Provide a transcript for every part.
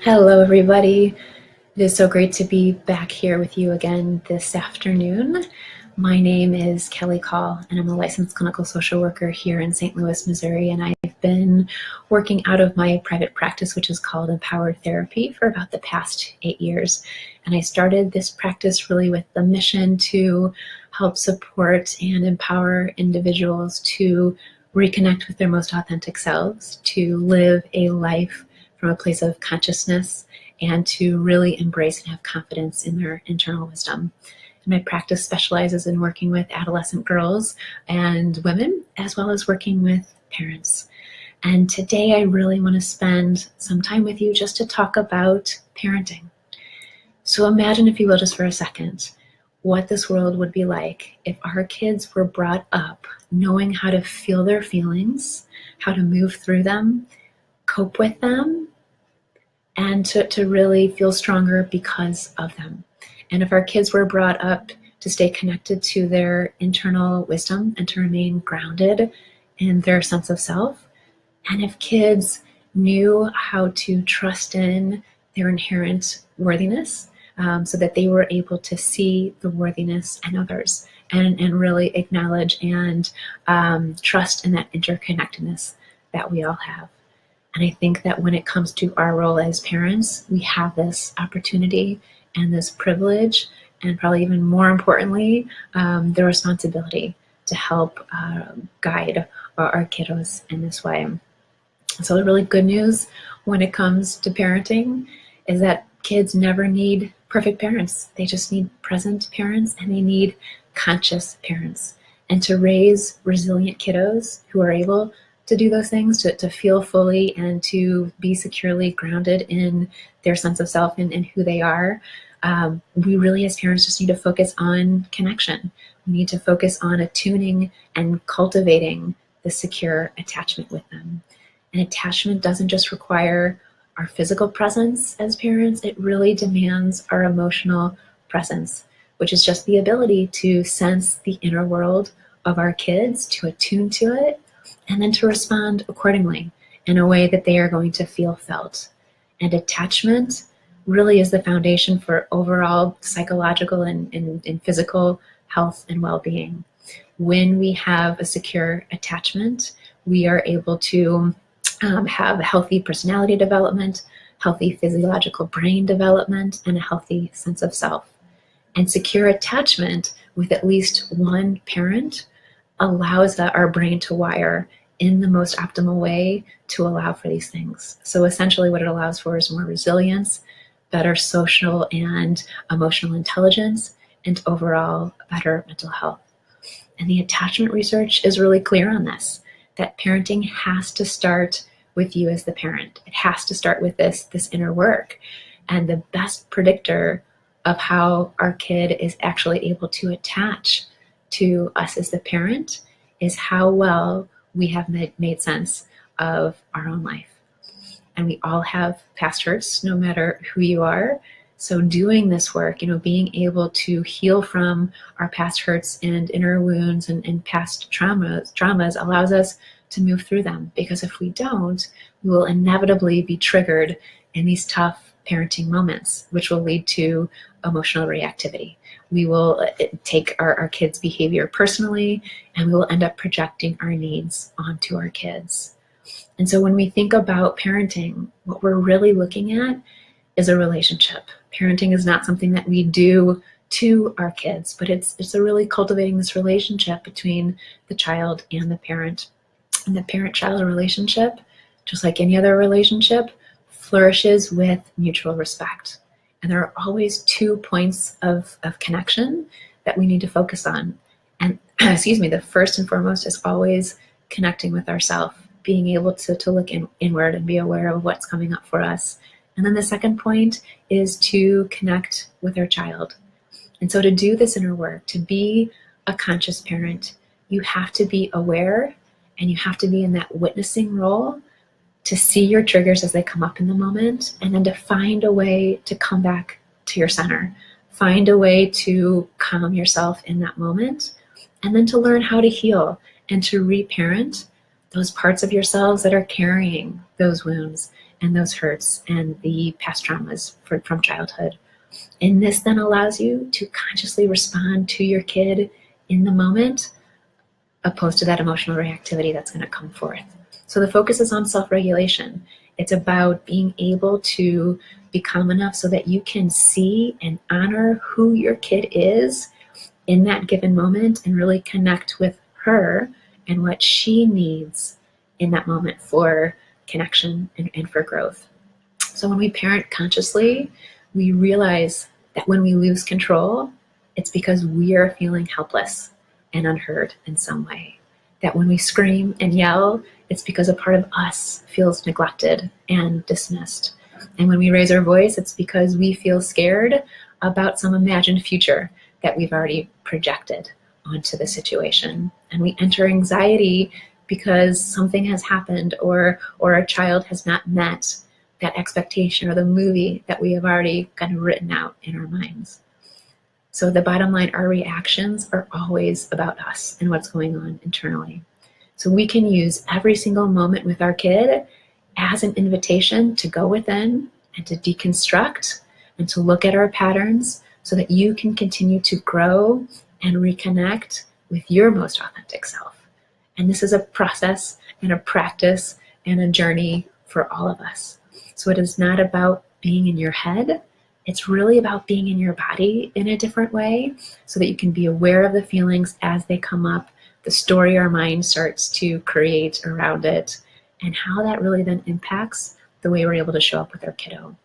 Hello, everybody. It is so great to be back here with you again this afternoon. My name is Kelly Caul, and I'm a licensed clinical social worker here in St. Louis, Missouri, and I've been working out of my private practice, which is called Empowered Therapy, for about the past 8 years. And I started this practice really with the mission to help support and empower individuals to reconnect with their most authentic selves, to live a life from a place of consciousness, and to really embrace and have confidence in their internal wisdom. And my practice specializes in working with adolescent girls and women, as well as working with parents. And today I really want to spend some time with you just to talk about parenting. So imagine, if you will, just for a second, what this world would be like if our kids were brought up knowing how to feel their feelings, how to move through them, cope with them, and to really feel stronger because of them. And if our kids were brought up to stay connected to their internal wisdom and to remain grounded in their sense of self, and if kids knew how to trust in their inherent worthiness, so that they were able to see the worthiness in others and really acknowledge and trust in that interconnectedness that we all have. And I think that when it comes to our role as parents, we have this opportunity and this privilege, and probably even more importantly, the responsibility to help guide our kiddos in this way. So the really good news when it comes to parenting is that kids never need perfect parents. They just need present parents, and they need conscious parents. And to raise resilient kiddos who are able to do those things, to feel fully and to be securely grounded in their sense of self and who they are, we really as parents just need to focus on connection. We need to focus on attuning and cultivating the secure attachment with them. And attachment doesn't just require our physical presence as parents, it really demands our emotional presence, which is just the ability to sense the inner world of our kids, to attune to it, and then to respond accordingly in a way that they are going to feel felt. And attachment really is the foundation for overall psychological and physical health and well-being. When we have a secure attachment, we are able to have healthy personality development, healthy physiological brain development, and a healthy sense of self. And secure attachment with at least one parent allows our brain to wire in the most optimal way to allow for these things. So essentially what it allows for is more resilience, better social and emotional intelligence, and overall better mental health. And the attachment research is really clear on this, that parenting has to start with you as the parent. It has to start with this inner work. And the best predictor of how our kid is actually able to attach to us as the parent is how well we have made sense of our own life. And we all have past hurts, no matter who you are. So doing this work, being able to heal from our past hurts and inner wounds and past traumas allows us to move through them. Because if we don't, we will inevitably be triggered in these tough parenting moments, which will lead to emotional reactivity. We will take our kids' behavior personally, and we will end up projecting our needs onto our kids. And so when we think about parenting, what we're really looking at is a relationship. Parenting is not something that we do to our kids, but it's a really cultivating this relationship between the child and the parent. And the parent-child relationship, just like any other relationship, flourishes with mutual respect. And there are always 2 points of connection that we need to focus on. And the first and foremost is always connecting with ourselves, being able to look inward and be aware of what's coming up for us. And then the second point is to connect with our child. And so to do this inner work, to be a conscious parent, you have to be aware and you have to be in that witnessing role to see your triggers as they come up in the moment, and then to find a way to come back to your center. Find a way to calm yourself in that moment, and then to learn how to heal and to reparent those parts of yourselves that are carrying those wounds and those hurts and the past traumas from childhood. And this then allows you to consciously respond to your kid in the moment, opposed to that emotional reactivity that's going to come forth. So the focus is on self-regulation. It's about being able to be calm enough so that you can see and honor who your kid is in that given moment and really connect with her and what she needs in that moment for connection and for growth. So when we parent consciously, we realize that when we lose control, it's because we are feeling helpless and unheard in some way. That when we scream and yell, it's because a part of us feels neglected and dismissed. And when we raise our voice, it's because we feel scared about some imagined future that we've already projected onto the situation. And we enter anxiety because something has happened or a child has not met that expectation or the movie that we have already kind of written out in our minds. So the bottom line, our reactions are always about us and what's going on internally. So we can use every single moment with our kid as an invitation to go within and to deconstruct and to look at our patterns so that you can continue to grow and reconnect with your most authentic self. And this is a process and a practice and a journey for all of us. So it is not about being in your head. It's really about being in your body in a different way so that you can be aware of the feelings as they come up, the story our mind starts to create around it, and how that really then impacts the way we're able to show up with our kiddo.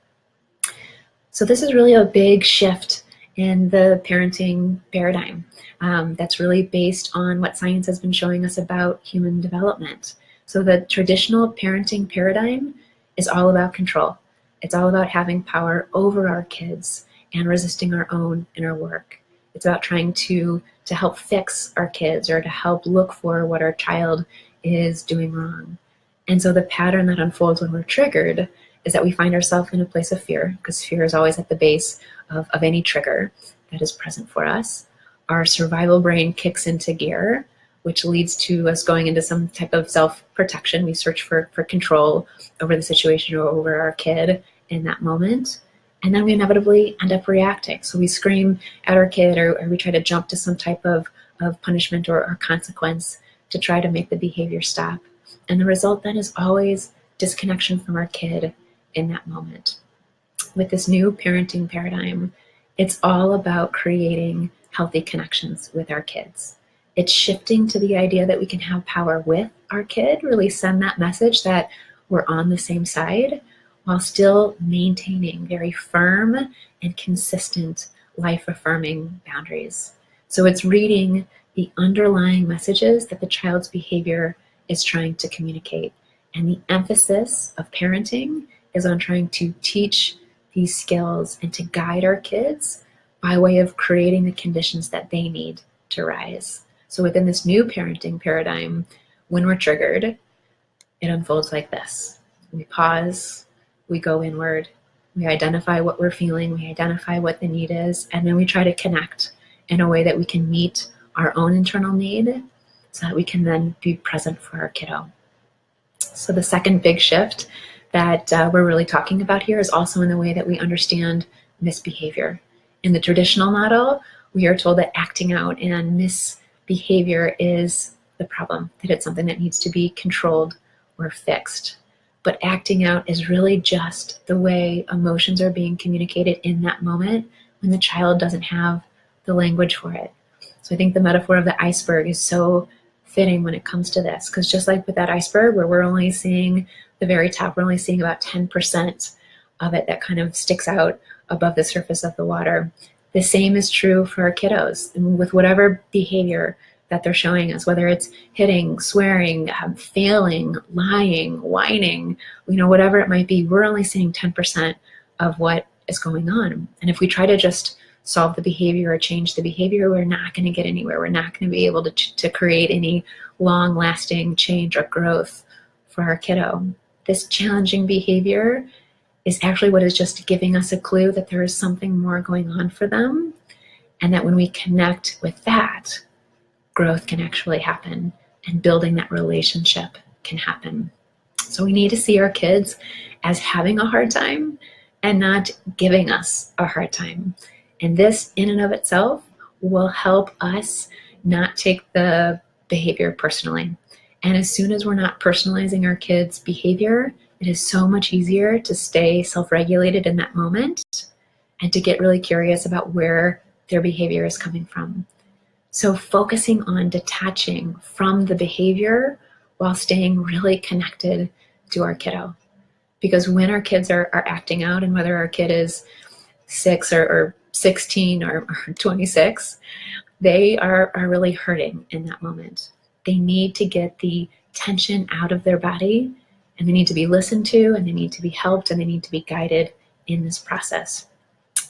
So this is really a big shift in the parenting paradigm that's really based on what science has been showing us about human development. So the traditional parenting paradigm is all about control. It's all about having power over our kids and resisting our own inner work. It's about trying to help fix our kids or to help look for what our child is doing wrong. And so the pattern that unfolds when we're triggered is that we find ourselves in a place of fear, because fear is always at the base of any trigger that is present for us. Our survival brain kicks into gear, which leads to us going into some type of self-protection. We search for control over the situation or over our kid in that moment. And then we inevitably end up reacting. So we scream at our kid or we try to jump to some type of punishment or consequence to try to make the behavior stop. And the result then is always disconnection from our kid in that moment. With this new parenting paradigm, it's all about creating healthy connections with our kids. It's shifting to the idea that we can have power with our kid, really send that message that we're on the same side, while still maintaining very firm and consistent life-affirming boundaries. So it's reading the underlying messages that the child's behavior is trying to communicate. And the emphasis of parenting is on trying to teach these skills and to guide our kids by way of creating the conditions that they need to rise. So within this new parenting paradigm, when we're triggered, it unfolds like this. We pause, we go inward, we identify what we're feeling, we identify what the need is, and then we try to connect in a way that we can meet our own internal need so that we can then be present for our kiddo. So the second big shift that we're really talking about here is also in the way that we understand misbehavior. In the traditional model, we are told that acting out and misbehavior is the problem, that it's something that needs to be controlled or fixed. But acting out is really just the way emotions are being communicated in that moment when the child doesn't have the language for it. So I think the metaphor of the iceberg is so fitting when it comes to this, because just like with that iceberg where we're only seeing the very top, we're only seeing about 10% of it that kind of sticks out above the surface of the water. The same is true for our kiddos. And with whatever behavior that they're showing us, whether it's hitting, swearing, failing, lying, whining, whatever it might be, we're only seeing 10% of what is going on. And if we try to just solve the behavior or change the behavior, we're not going to get anywhere. We're not going to be able to create any long-lasting change or growth for our kiddo. This challenging behavior is actually what is just giving us a clue that there is something more going on for them, and that when we connect with that, growth can actually happen and building that relationship can happen. So we need to see our kids as having a hard time and not giving us a hard time. And this in and of itself will help us not take the behavior personally. And as soon as we're not personalizing our kids' behavior, it is so much easier to stay self-regulated in that moment and to get really curious about where their behavior is coming from. So focusing on detaching from the behavior while staying really connected to our kiddo. Because when our kids are acting out, and whether our kid is 6 or 16 or 26, they are really hurting in that moment. They need to get the tension out of their body, and they need to be listened to, and they need to be helped, and they need to be guided in this process.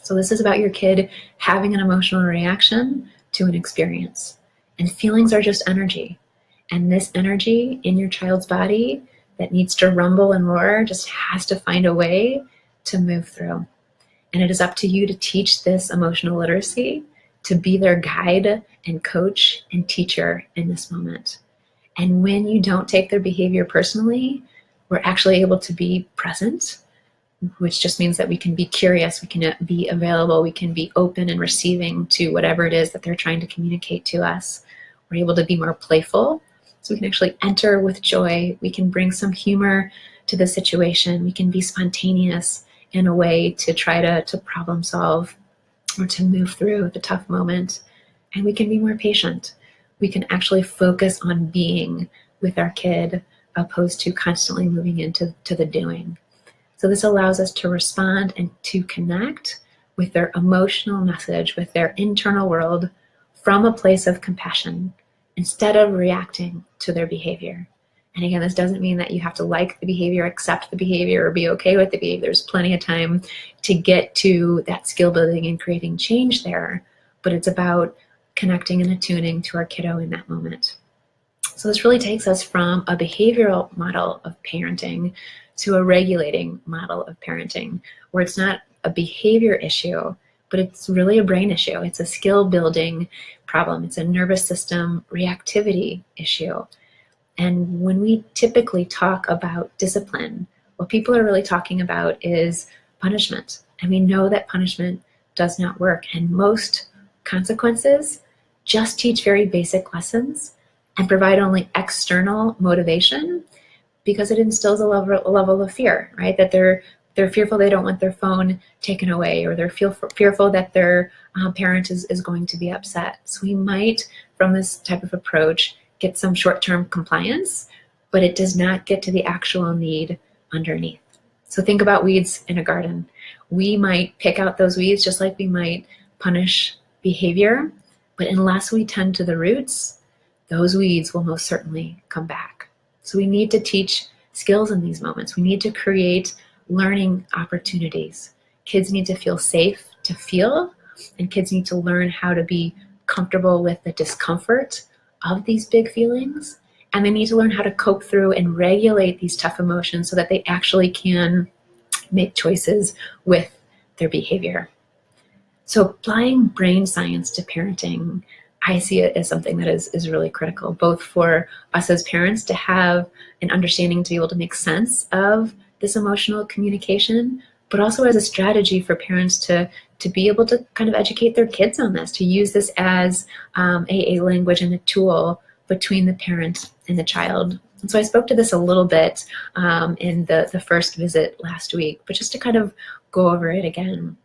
So this is about your kid having an emotional reaction to an experience. And feelings are just energy. And this energy in your child's body that needs to rumble and roar just has to find a way to move through. And it is up to you to teach this emotional literacy, to be their guide and coach and teacher in this moment. And when you don't take their behavior personally, we're actually able to be present, which just means that we can be curious, we can be available, we can be open and receiving to whatever it is that they're trying to communicate to us. We're able to be more playful, so we can actually enter with joy. We can bring some humor to the situation. We can be spontaneous in a way to try to problem solve or to move through the tough moment. And we can be more patient. We can actually focus on being with our kid opposed to constantly moving into the doing. So this allows us to respond and to connect with their emotional message, with their internal world from a place of compassion instead of reacting to their behavior. And again, this doesn't mean that you have to like the behavior, accept the behavior, or be okay with the behavior. There's plenty of time to get to that skill building and creating change there, but it's about connecting and attuning to our kiddo in that moment. So this really takes us from a behavioral model of parenting to a regulating model of parenting, where it's not a behavior issue, but it's really a brain issue. It's a skill building problem. It's a nervous system reactivity issue. And when we typically talk about discipline, what people are really talking about is punishment. And we know that punishment does not work. And most consequences just teach very basic lessons and provide only external motivation because it instills a level of fear, right? That they're fearful they don't want their phone taken away, or they're fearful that their parent is going to be upset. So we might, from this type of approach, get some short-term compliance, but it does not get to the actual need underneath. So think about weeds in a garden. We might pick out those weeds just like we might punish behavior, but unless we tend to the roots, those weeds will most certainly come back. So we need to teach skills in these moments. We need to create learning opportunities. Kids need to feel safe to feel, and kids need to learn how to be comfortable with the discomfort of these big feelings, and they need to learn how to cope through and regulate these tough emotions so that they actually can make choices with their behavior. So applying brain science to parenting, I see it as something that is really critical, both for us as parents to have an understanding to be able to make sense of this emotional communication, but also as a strategy for parents to be able to kind of educate their kids on this, to use this as a language and a tool between the parent and the child. And so I spoke to this a little bit in the first visit last week, but just to kind of go over it again.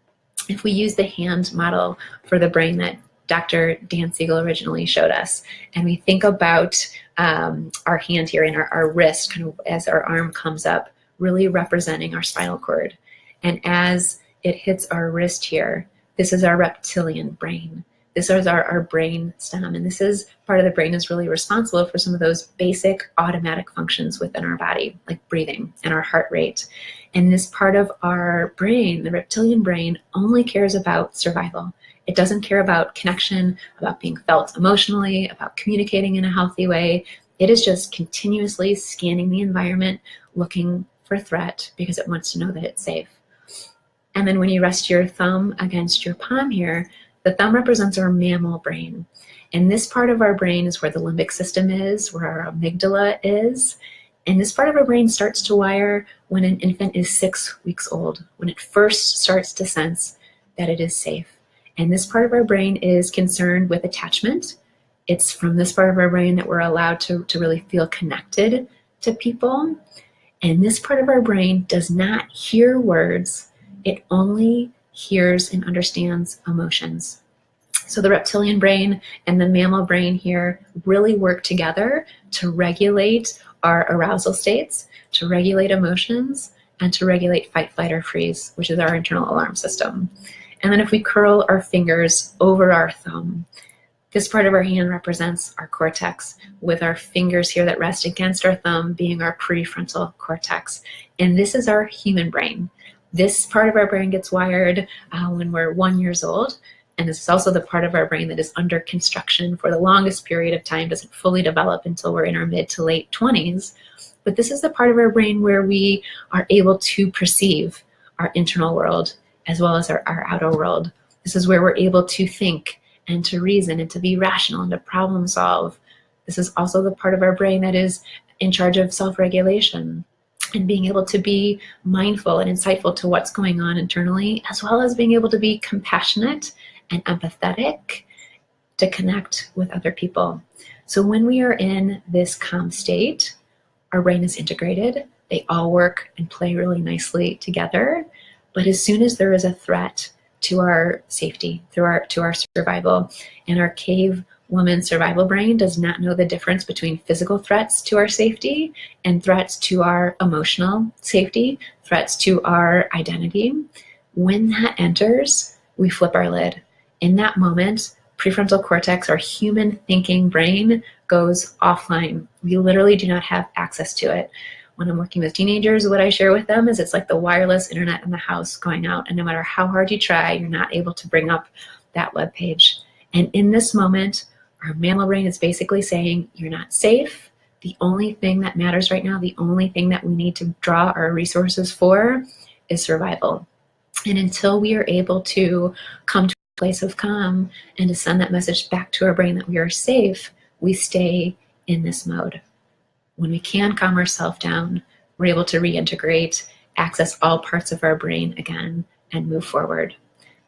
If we use the hand model for the brain that Dr. Dan Siegel originally showed us, and we think about our hand here and our wrist kind of as our arm comes up, really representing our spinal cord. And as it hits our wrist here, this is our reptilian brain. This is our brain stem, and this is part of the brain is really responsible for some of those basic automatic functions within our body, like breathing and our heart rate. And this part of our brain, the reptilian brain, only cares about survival. It doesn't care about connection, about being felt emotionally, about communicating in a healthy way. It is just continuously scanning the environment, looking for threat because it wants to know that it's safe. And then when you rest your thumb against your palm here, the thumb represents our mammal brain. And this part of our brain is where the limbic system is, where our amygdala is. And this part of our brain starts to wire when an infant is 6 weeks old, when it first starts to sense that it is safe. And this part of our brain is concerned with attachment. It's from this part of our brain that we're allowed to really feel connected to people. And this part of our brain does not hear words. It only hears and understands emotions. So the reptilian brain and the mammal brain here really work together to regulate our arousal states, to regulate emotions, and to regulate fight, flight, or freeze, which is our internal alarm system. And then if we curl our fingers over our thumb, this part of our hand represents our cortex, with our fingers here that rest against our thumb being our prefrontal cortex. And this is our human brain. This part of our brain gets wired when we're 1 year old. And this is also the part of our brain that is under construction for the longest period of time, doesn't fully develop until we're in our mid to late 20s. But this is the part of our brain where we are able to perceive our internal world as well as our outer world. This is where we're able to think and to reason and to be rational and to problem solve. This is also the part of our brain that is in charge of self-regulation and being able to be mindful and insightful to what's going on internally, as well as being able to be compassionate and empathetic to connect with other people. So when we are in this calm state, our brain is integrated. They all work and play really nicely together. But as soon as there is a threat to our safety, to our survival, and our cave woman survival brain does not know the difference between physical threats to our safety and threats to our emotional safety, threats to our identity, when that enters, we flip our lid. In that moment, prefrontal cortex, our human thinking brain, goes offline. We literally do not have access to it. When I'm working with teenagers, what I share with them is it's like the wireless internet in the house going out, and no matter how hard you try, you're not able to bring up that web page. And in this moment, our mammal brain is basically saying, you're not safe. The only thing that matters right now, the only thing that we need to draw our resources for is survival. And until we are able to come to a place of calm and to send that message back to our brain that we are safe, we stay in this mode. When we can calm ourselves down, we're able to reintegrate, access all parts of our brain again, and move forward.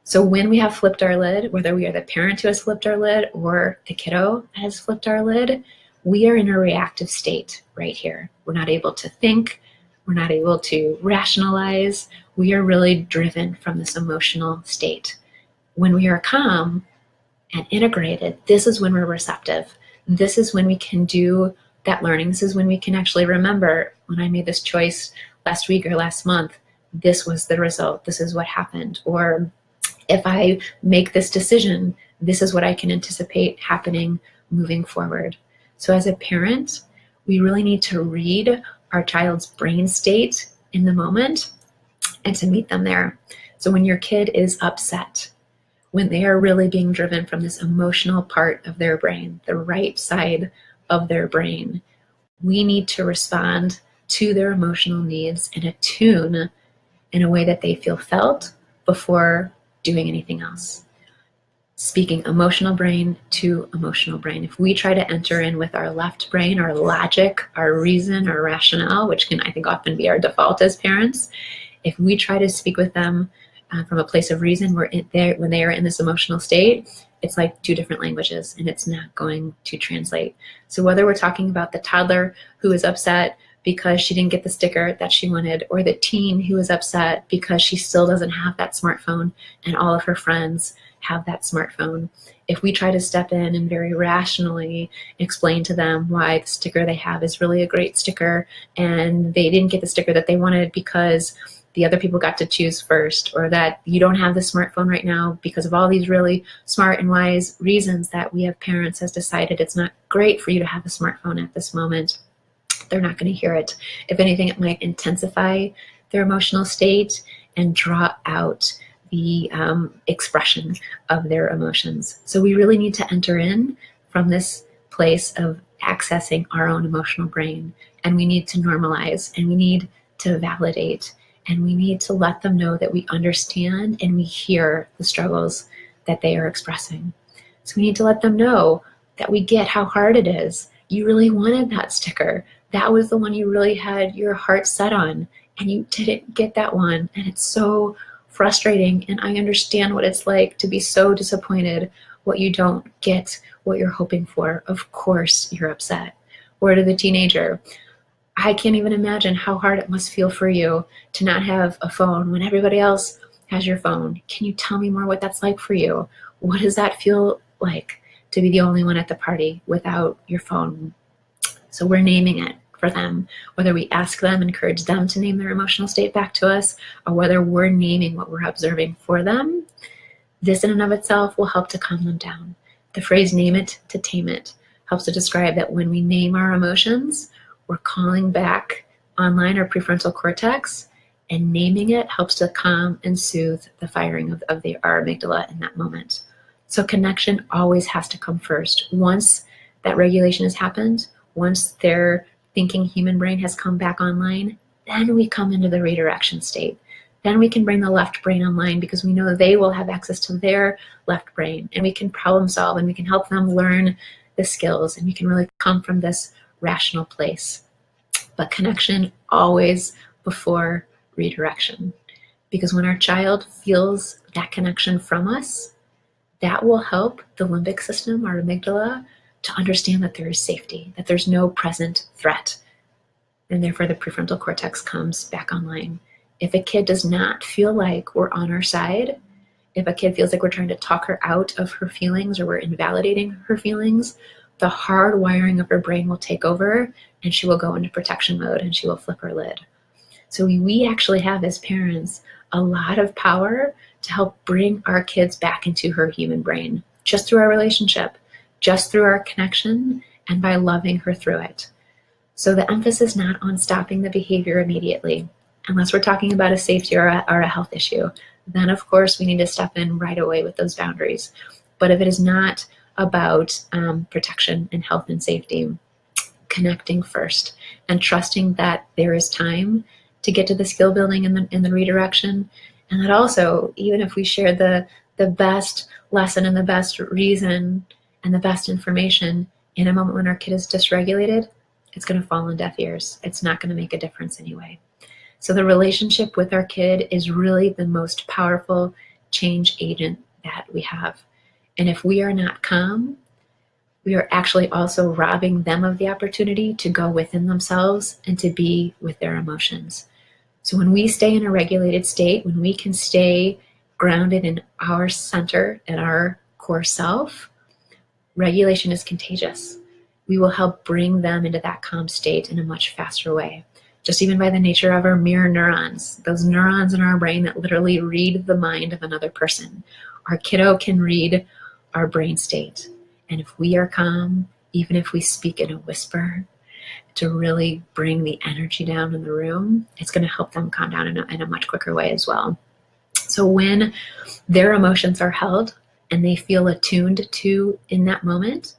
So when we have flipped our lid, whether we are the parent who has flipped our lid or the kiddo has flipped our lid, we are in a reactive state right here. We're not able to think. We're not able to rationalize. We are really driven from this emotional state. When we are calm and integrated, this is when we're receptive. This is when we can do that learning. This is when we can actually remember, when I made this choice last week or last month, this was the result. This is what happened. Or if I make this decision, this is what I can anticipate happening moving forward. So as a parent, we really need to read our child's brain state in the moment and to meet them there. So when your kid is upset, when they are really being driven from this emotional part of their brain, the right side of their brain, we need to respond to their emotional needs and attune in a way that they feel felt before doing anything else. Speaking emotional brain to emotional brain. If we try to enter in with our left brain, our logic, our reason, our rationale, which can, I think, often be our default as parents, if we try to speak with them from a place of reason, when they are in this emotional state, it's like two different languages and it's not going to translate. So whether we're talking about the toddler who is upset because she didn't get the sticker that she wanted, or the teen who is upset because she still doesn't have that smartphone and all of her friends have that smartphone, if we try to step in and very rationally explain to them why the sticker they have is really a great sticker and they didn't get the sticker that they wanted because the other people got to choose first, or that you don't have the smartphone right now because of all these really smart and wise reasons that we have parents has decided it's not great for you to have a smartphone at this moment, they're not going to hear it. If anything, it might intensify their emotional state and draw out the expression of their emotions. So we really need to enter in from this place of accessing our own emotional brain, and we need to normalize, and we need to validate, and we need to let them know that we understand and we hear the struggles that they are expressing. So we need to let them know that we get how hard it is. You really wanted that sticker, that was the one you really had your heart set on, and you didn't get that one. And it's so frustrating. And I understand what it's like to be so disappointed what you don't get, what you're hoping for. Of course you're upset. Or to the teenager, I can't even imagine how hard it must feel for you to not have a phone when everybody else has your phone. Can you tell me more what that's like for you? What does that feel like to be the only one at the party without your phone? So we're naming it for them, whether we ask them, encourage them to name their emotional state back to us, or whether we're naming what we're observing for them. This in and of itself will help to calm them down. The phrase "name it to tame it" helps to describe that when we name our emotions, we're calling back online our prefrontal cortex, and naming it helps to calm and soothe the firing of our amygdala in that moment. So connection always has to come first. Once that regulation has happened, once their thinking human brain has come back online, then we come into the redirection state. Then we can bring the left brain online because we know they will have access to their left brain, and we can problem solve, and we can help them learn the skills, and we can really come from this rational place. But connection always before redirection, because when our child feels that connection from us, that will help the limbic system, our amygdala, to understand that there is safety, that there's no present threat, and therefore the prefrontal cortex comes back online. If a kid does not feel like we're on her side, if a kid feels like we're trying to talk her out of her feelings or we're invalidating her feelings, the hard wiring of her brain will take over, and she will go into protection mode, and she will flip her lid. So we actually have, as parents, a lot of power to help bring our kids back into her human brain, just through our relationship, just through our connection, and by loving her through it. So the emphasis is not on stopping the behavior immediately, unless we're talking about a safety or a health issue. Then, of course, we need to step in right away with those boundaries. But if it is not about protection and health and safety, connecting first and trusting that there is time to get to the skill building and the redirection, and that also, even if we share the best lesson and the best reason and the best information in a moment when our kid is dysregulated, it's going to fall on deaf ears. It's not going to make a difference anyway. So the relationship with our kid is really the most powerful change agent that we have. And if we are not calm, we are actually also robbing them of the opportunity to go within themselves and to be with their emotions. So when we stay in a regulated state, when we can stay grounded in our center and our core self, regulation is contagious. We will help bring them into that calm state in a much faster way. Just even by the nature of our mirror neurons, those neurons in our brain that literally read the mind of another person. Our kiddo can read our brain state. And if we are calm, even if we speak in a whisper, to really bring the energy down in the room, it's going to help them calm down in a much quicker way as well. So when their emotions are held and they feel attuned to in that moment,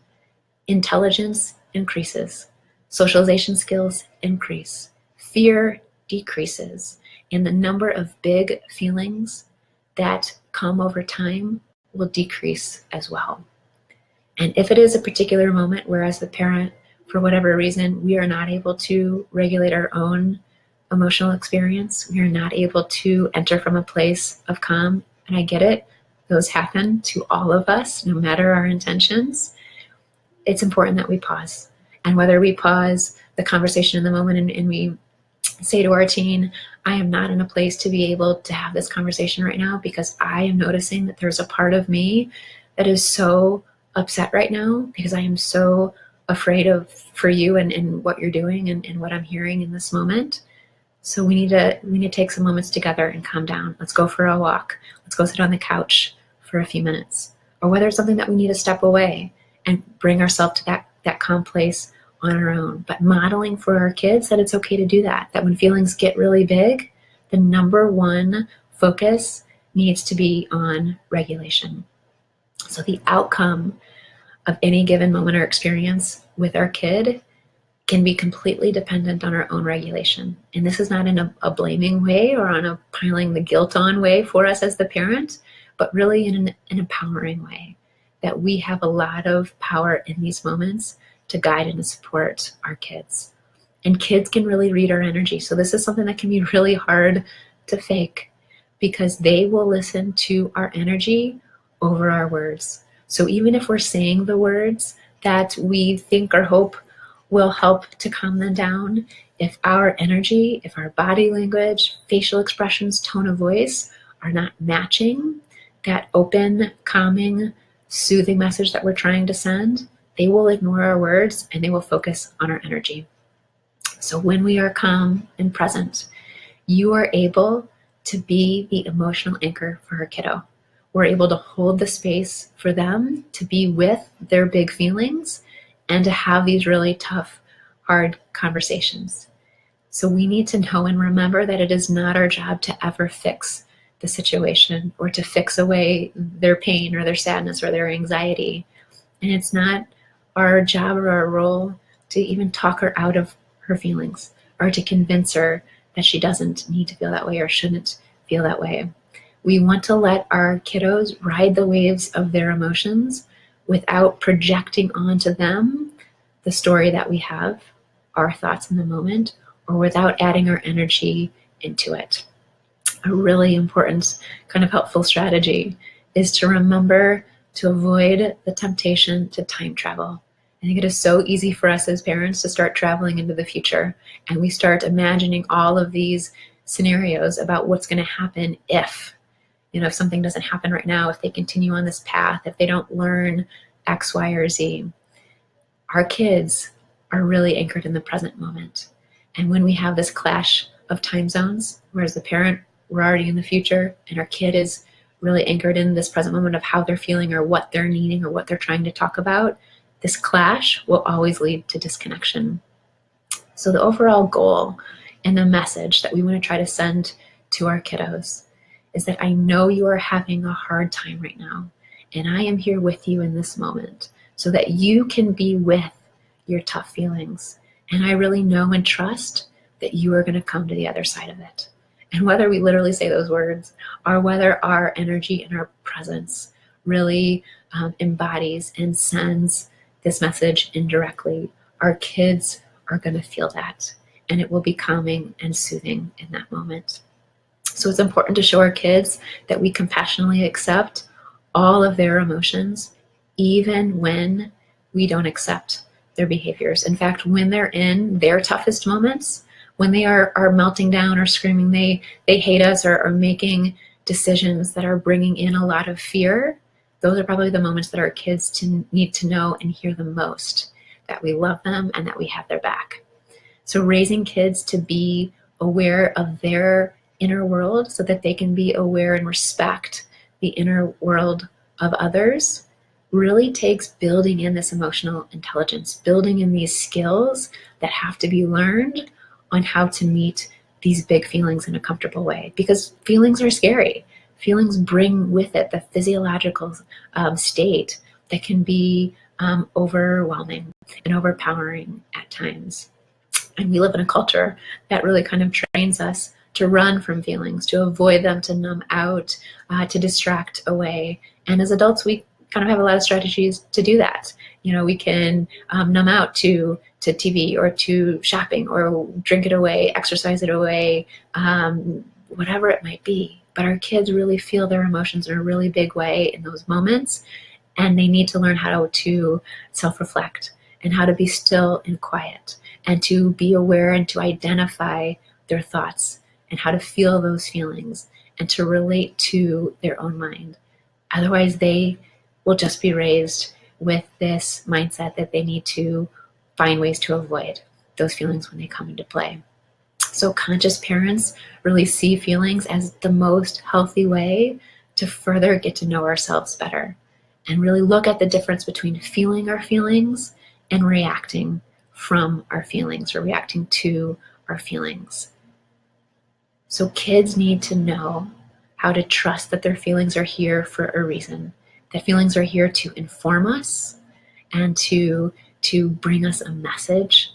intelligence increases, socialization skills increase, fear decreases, and the number of big feelings that come over time will decrease as well. And if it is a particular moment where, as the parent, for whatever reason, we are not able to regulate our own emotional experience, we are not able to enter from a place of calm, and I get it, those happen to all of us, no matter our intentions, it's important that we pause. And whether we pause the conversation in the moment and we say to our teen, I am not in a place to be able to have this conversation right now because I am noticing that there's a part of me that is so upset right now because I am so afraid for you and what you're doing and what I'm hearing in this moment. So we need to take some moments together and calm down. Let's go for a walk. Let's go sit on the couch for a few minutes. Or whether it's something that we need to step away and bring ourselves to that calm place on our own. But modeling for our kids that it's okay to do that when feelings get really big, the number one focus needs to be on regulation. So the outcome of any given moment or experience with our kid can be completely dependent on our own regulation. And this is not in a blaming way or on a piling the guilt on way for us as the parent, but really in an empowering way, that we have a lot of power in these moments to guide and to support our kids. And kids can really read our energy. So this is something that can be really hard to fake, because they will listen to our energy over our words. So even if we're saying the words that we think or hope will help to calm them down, if our energy, if our body language, facial expressions, tone of voice are not matching that open, calming, soothing message that we're trying to send, they will ignore our words and they will focus on our energy. So when we are calm and present, you are able to be the emotional anchor for our kiddo. We're able to hold the space for them to be with their big feelings and to have these really tough, hard conversations. So we need to know and remember that it is not our job to ever fix the situation or to fix away their pain or their sadness or their anxiety. And it's not our job or our role to even talk her out of her feelings or to convince her that she doesn't need to feel that way or shouldn't feel that way. We want to let our kiddos ride the waves of their emotions without projecting onto them the story that we have, our thoughts in the moment, or without adding our energy into it. A really important kind of helpful strategy is to remember to avoid the temptation to time travel. I think it is so easy for us as parents to start traveling into the future, and we start imagining all of these scenarios about what's going to happen if something doesn't happen right now, if they continue on this path, if they don't learn X, Y, or Z. Our kids are really anchored in the present moment. And when we have this clash of time zones, whereas the parent, we're already in the future, and our kid is really anchored in this present moment of how they're feeling or what they're needing or what they're trying to talk about, this clash will always lead to disconnection. So the overall goal and the message that we want to try to send to our kiddos is that I know you are having a hard time right now, and I am here with you in this moment so that you can be with your tough feelings. And I really know and trust that you are going to come to the other side of it. And whether we literally say those words or whether our energy and our presence really embodies and sends this message indirectly, our kids are going to feel that, and it will be calming and soothing in that moment. So it's important to show our kids that we compassionately accept all of their emotions, even when we don't accept their behaviors. In fact, when they're in their toughest moments, when they are melting down or screaming they hate us or making decisions that are bringing in a lot of fear, those are probably the moments that our kids need to know and hear the most, that we love them and that we have their back. So raising kids to be aware of their inner world so that they can be aware and respect the inner world of others really takes building in this emotional intelligence, building in these skills that have to be learned on how to meet these big feelings in a comfortable way, because feelings are scary. Feelings bring with it the physiological state that can be overwhelming and overpowering at times. And we live in a culture that really kind of trains us to run from feelings, to avoid them, to numb out, to distract away. And as adults, we kind of have a lot of strategies to do that. We can numb out to TV or to shopping or drink it away, exercise it away, whatever it might be. But our kids really feel their emotions in a really big way in those moments, and they need to learn how to self-reflect and how to be still and quiet and to be aware and to identify their thoughts and how to feel those feelings and to relate to their own mind. Otherwise, they will just be raised with this mindset that they need to find ways to avoid those feelings when they come into play. So conscious parents really see feelings as the most healthy way to further get to know ourselves better and really look at the difference between feeling our feelings and reacting from our feelings or reacting to our feelings. So kids need to know how to trust that their feelings are here for a reason, that feelings are here to inform us and to bring us a message,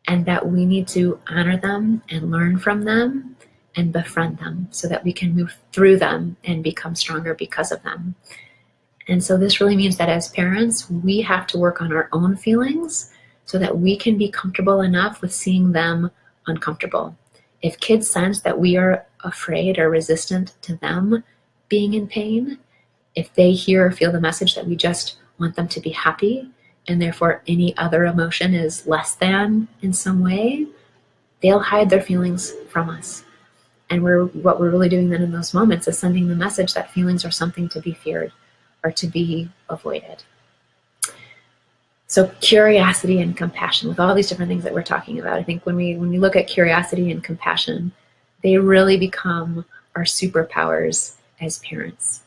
and that we need to honor them and learn from them and befriend them so that we can move through them and become stronger because of them. And so this really means that as parents, we have to work on our own feelings so that we can be comfortable enough with seeing them uncomfortable. If kids sense that we are afraid or resistant to them being in pain, if they hear or feel the message that we just want them to be happy, and therefore any other emotion is less than in some way, they'll hide their feelings from us. And what we're really doing then in those moments is sending the message that feelings are something to be feared or to be avoided. So curiosity and compassion, with all these different things that we're talking about, I think when we look at curiosity and compassion, they really become our superpowers as parents.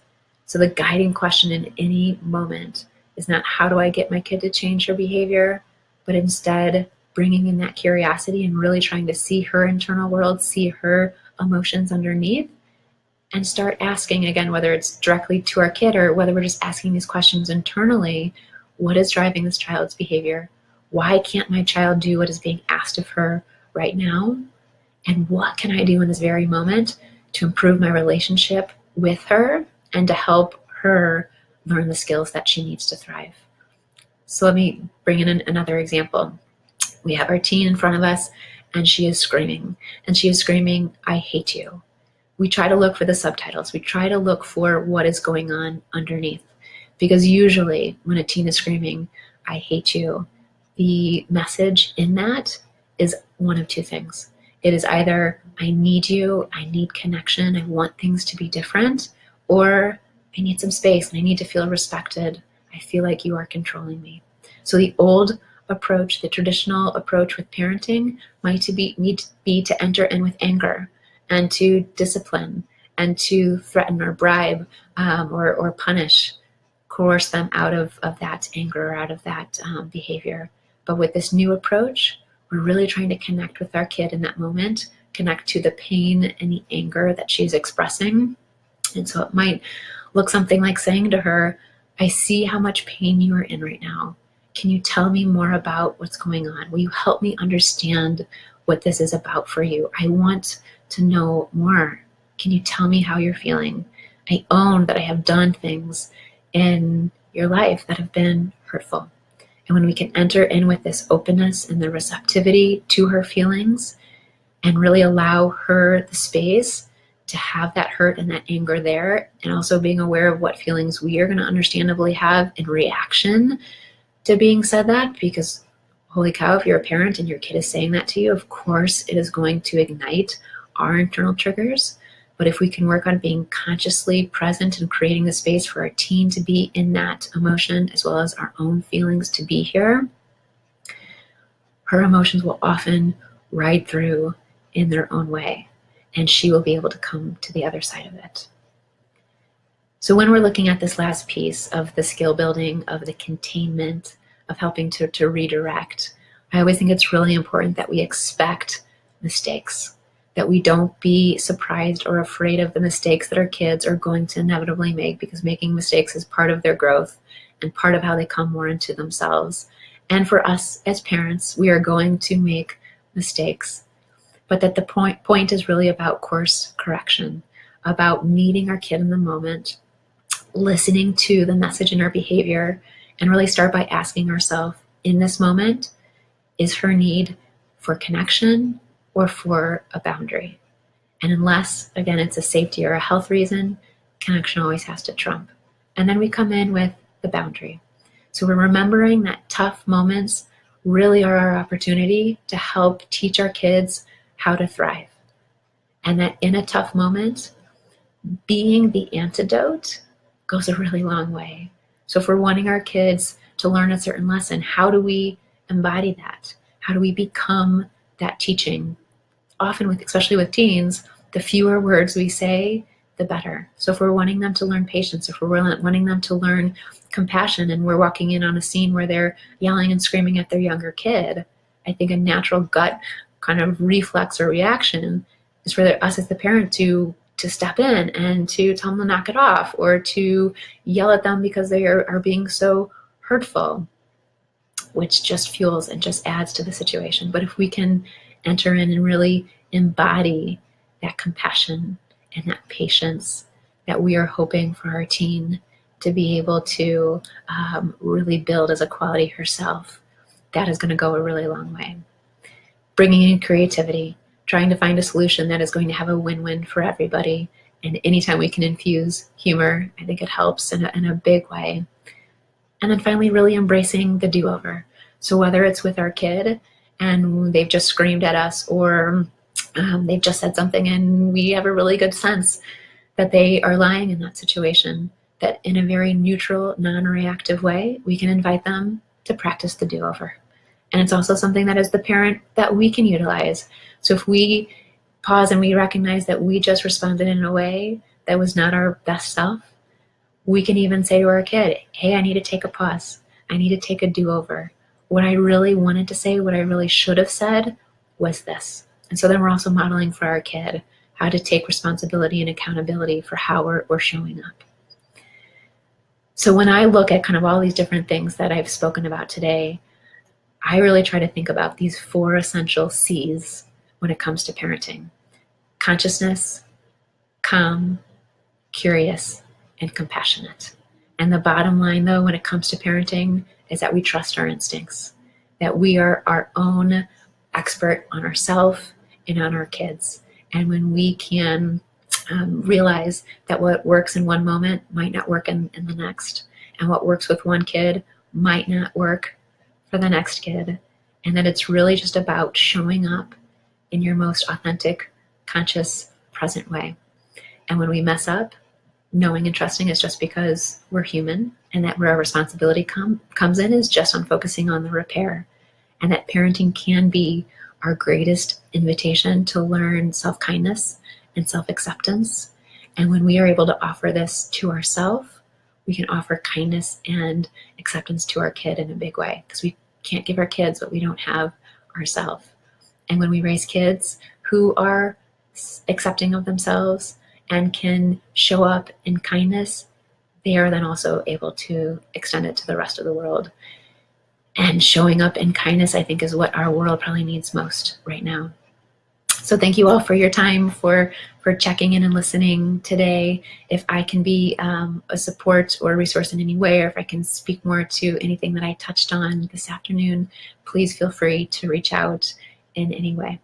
So the guiding question in any moment is not how do I get my kid to change her behavior, but instead bringing in that curiosity and really trying to see her internal world, see her emotions underneath, and start asking, again, whether it's directly to our kid or whether we're just asking these questions internally, what is driving this child's behavior? Why can't my child do what is being asked of her right now? And what can I do in this very moment to improve my relationship with her and to help her learn the skills that she needs to thrive? So let me bring in another example. We have our teen in front of us, and she is screaming. And she is screaming, "I hate you." We try to look for the subtitles. We try to look for what is going on underneath. Because usually when a teen is screaming, "I hate you," the message in that is one of two things. It is either, I need you, I need connection, I want things to be different, or I need some space and I need to feel respected. I feel like you are controlling me. So the old approach, the traditional approach with parenting might need to be to enter in with anger and to discipline and to threaten or bribe or punish, coerce them out of that anger or out of that behavior. But with this new approach, we're really trying to connect with our kid in that moment, connect to the pain and the anger that she's expressing. And so it might look something like saying to her, "I see how much pain you are in right now. Can you tell me more about what's going on? Will you help me understand what this is about for you? I want to know more. Can you tell me how you're feeling? I own that I have done things in your life that have been hurtful." And when we can enter in with this openness and the receptivity to her feelings and really allow her the space to have that hurt and that anger there, and also being aware of what feelings we are going to understandably have in reaction to being said that, because holy cow, if you're a parent and your kid is saying that to you, of course it is going to ignite our internal triggers. But if we can work on being consciously present and creating the space for our teen to be in that emotion, as well as our own feelings to be here, her emotions will often ride through in their own way, and she will be able to come to the other side of it. So when we're looking at this last piece of the skill building, of the containment, of helping to redirect, I always think it's really important that we expect mistakes, that we don't be surprised or afraid of the mistakes that our kids are going to inevitably make, because making mistakes is part of their growth and part of how they come more into themselves. And for us as parents, we are going to make mistakes, but that the point is really about course correction, about meeting our kid in the moment, listening to the message in our behavior, and really start by asking ourselves, in this moment, is her need for connection or for a boundary? And unless, again, it's a safety or a health reason, connection always has to trump. And then we come in with the boundary. So we're remembering that tough moments really are our opportunity to help teach our kids how to thrive. And that in a tough moment, being the antidote goes a really long way. So if we're wanting our kids to learn a certain lesson, how do we embody that? How do we become that teaching? Often, especially with teens, the fewer words we say, the better. So if we're wanting them to learn patience, if we're wanting them to learn compassion, and we're walking in on a scene where they're yelling and screaming at their younger kid, I think a natural gut kind of reflex or reaction is for us as the parent to step in and to tell them to knock it off, or to yell at them because they are being so hurtful, which just fuels and just adds to the situation. But if we can enter in and really embody that compassion and that patience that we are hoping for our teen to be able to really build as a quality herself, that is going to go a really long way. Bringing in creativity, trying to find a solution that is going to have a win-win for everybody. And anytime we can infuse humor, I think it helps in a big way. And then finally, really embracing the do-over. So whether it's with our kid and they've just screamed at us, or they've just said something and we have a really good sense that they are lying in that situation, that in a very neutral, non-reactive way, we can invite them to practice the do-over. And it's also something that as the parent that we can utilize. So if we pause and we recognize that we just responded in a way that was not our best self, we can even say to our kid, hey, I need to take a pause. I need to take a do-over. What I really wanted to say, what I really should have said was this. And so then we're also modeling for our kid how to take responsibility and accountability for how we're showing up. So when I look at kind of all these different things that I've spoken about today, I really try to think about these 4 essential C's when it comes to parenting: consciousness, calm, curious, and compassionate. And the bottom line, though, when it comes to parenting is that we trust our instincts, that we are our own expert on ourselves and on our kids. And when we can realize that what works in one moment might not work in the next, and what works with one kid might not work for the next kid, and that it's really just about showing up in your most authentic, conscious, present way. And when we mess up, knowing and trusting is just because we're human, and that where our responsibility comes in is just on focusing on the repair, and that parenting can be our greatest invitation to learn self-kindness and self-acceptance. And when we are able to offer this to ourselves, we can offer kindness and acceptance to our kid in a big way, because we can't give our kids what we don't have ourselves. And when we raise kids who are accepting of themselves and can show up in kindness, they are then also able to extend it to the rest of the world. And showing up in kindness, I think, is what our world probably needs most right now. So thank you all for your time, for checking in and listening today. If I can be a support or a resource in any way, or if I can speak more to anything that I touched on this afternoon, please feel free to reach out in any way.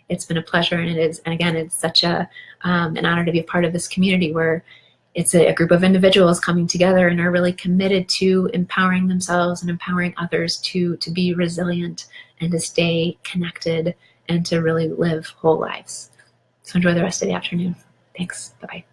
It's been a pleasure, and again, it's such an honor to be a part of this community where it's a group of individuals coming together and are really committed to empowering themselves and empowering others to be resilient and to stay connected and to really live whole lives. So enjoy the rest of the afternoon. Thanks. Bye-bye.